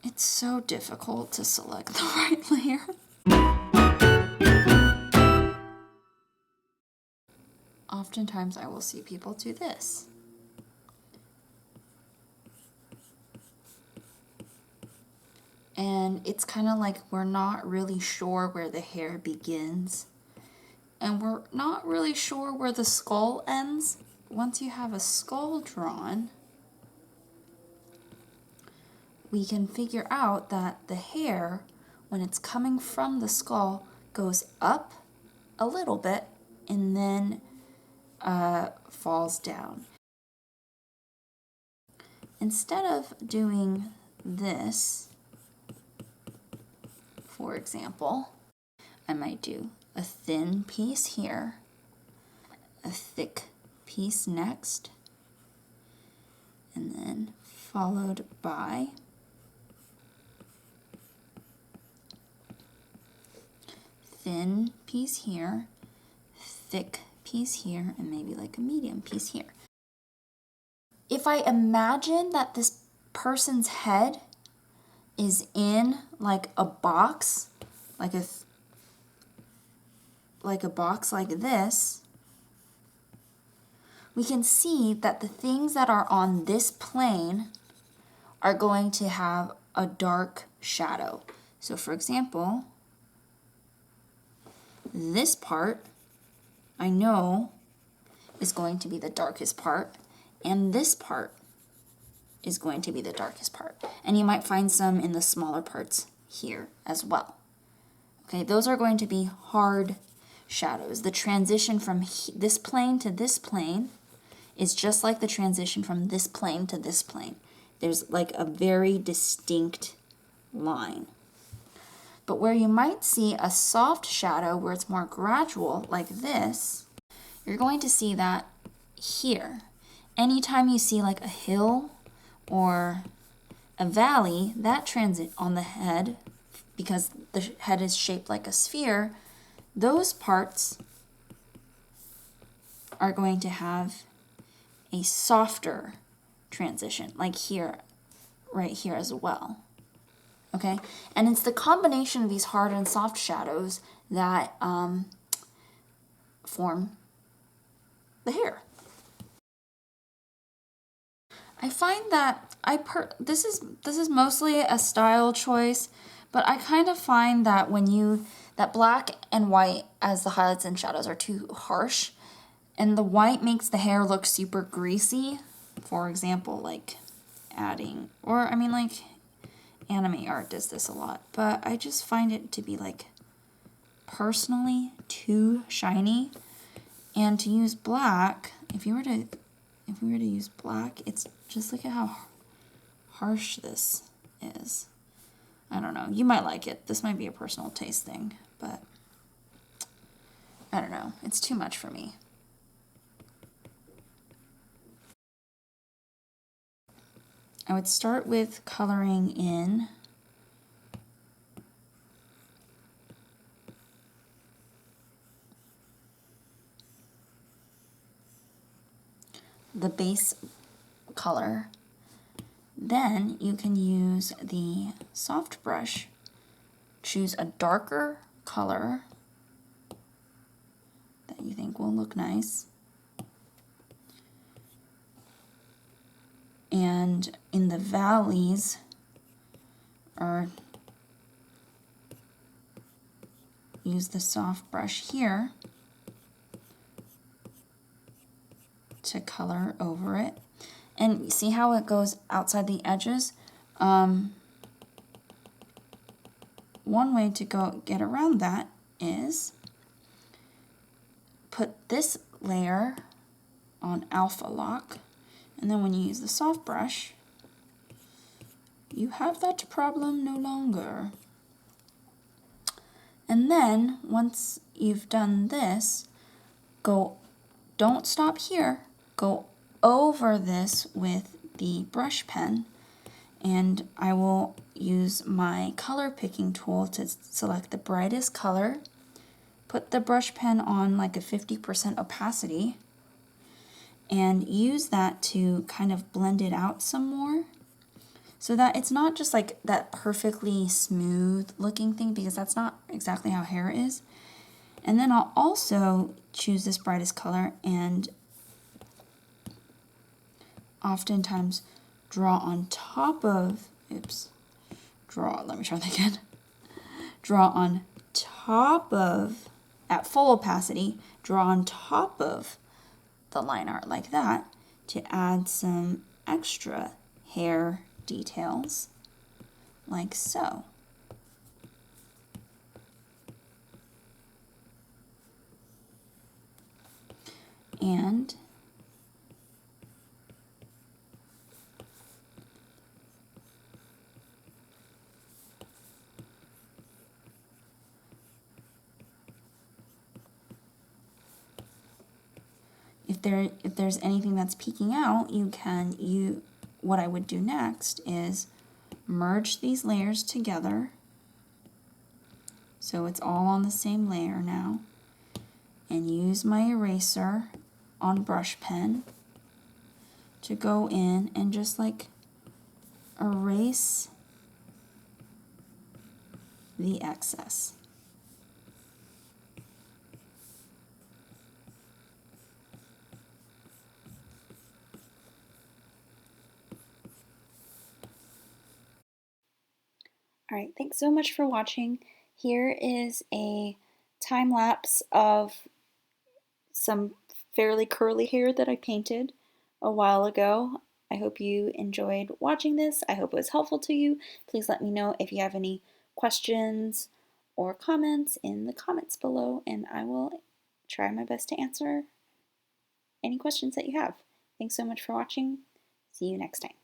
It's so difficult to select the right layer. Oftentimes I will see people do this. And it's kind of like we're not really sure where the hair begins. And we're not really sure where the skull ends. Once you have a skull drawn, we can figure out that the hair, when it's coming from the skull, goes up a little bit and then falls down. Instead of doing this, for example, I might do a thin piece here, a thick piece next, and then followed by thin piece here, thick piece here, and maybe like a medium piece here. If I imagine that this person's head is in like a box, like a box like this, we can see that the things that are on this plane are going to have a dark shadow. So for example, this part I know is going to be the darkest part, and this part is going to be the darkest part. And you might find some in the smaller parts here as well. Okay, those are going to be hard shadows. The transition from this plane to this plane is just like the transition from this plane to this plane. There's like a very distinct line. But where you might see a soft shadow where it's more gradual, like this, you're going to see that here. Anytime you see like a hill or a valley, that transit on the head, because the head is shaped like a sphere, those parts are going to have a softer transition, like here, right here as well. Okay, and it's the combination of these hard and soft shadows that form the hair. I find that this is mostly a style choice, but I kind of find that that black and white as the highlights and shadows are too harsh, and the white makes the hair look super greasy. For example, like adding, or I mean like anime art does this a lot, but I just find it to be like personally too shiny. And to use black, if we were to use black, it's just look at how harsh this is. I don't know. You might like it. This might be a personal taste thing, but I don't know. It's too much for me. I would start with coloring in the base color. Then you can use the soft brush, choose a darker color that you think will look nice. And in the valleys, or use the soft brush here to color over it. And see how it goes outside the edges? One way to get around that is put this layer on alpha lock, and then when you use the soft brush, you have that problem no longer. And then once you've done this, don't stop here, go over this with the brush pen, and I will use my color picking tool to select the brightest color, put the brush pen on like a 50% opacity, and use that to kind of blend it out some more. so that it's not just like that perfectly smooth looking thing, because that's not exactly how hair is. And then I'll also choose this brightest color and oftentimes draw on top of, let me try that again. Draw on top of, at full opacity, draw on top of the line art like that to add some extra hair details, like so. And if there's anything that's peeking out, what I would do next is merge these layers together so it's all on the same layer now, and use my eraser on brush pen to go in and just like erase the excess. All right, thanks so much for watching. Here is a time lapse of some fairly curly hair that I painted a while ago. I hope you enjoyed watching this. I hope it was helpful to you. Please let me know if you have any questions or comments in the comments below, and I will try my best to answer any questions that you have. Thanks so much for watching. See you next time.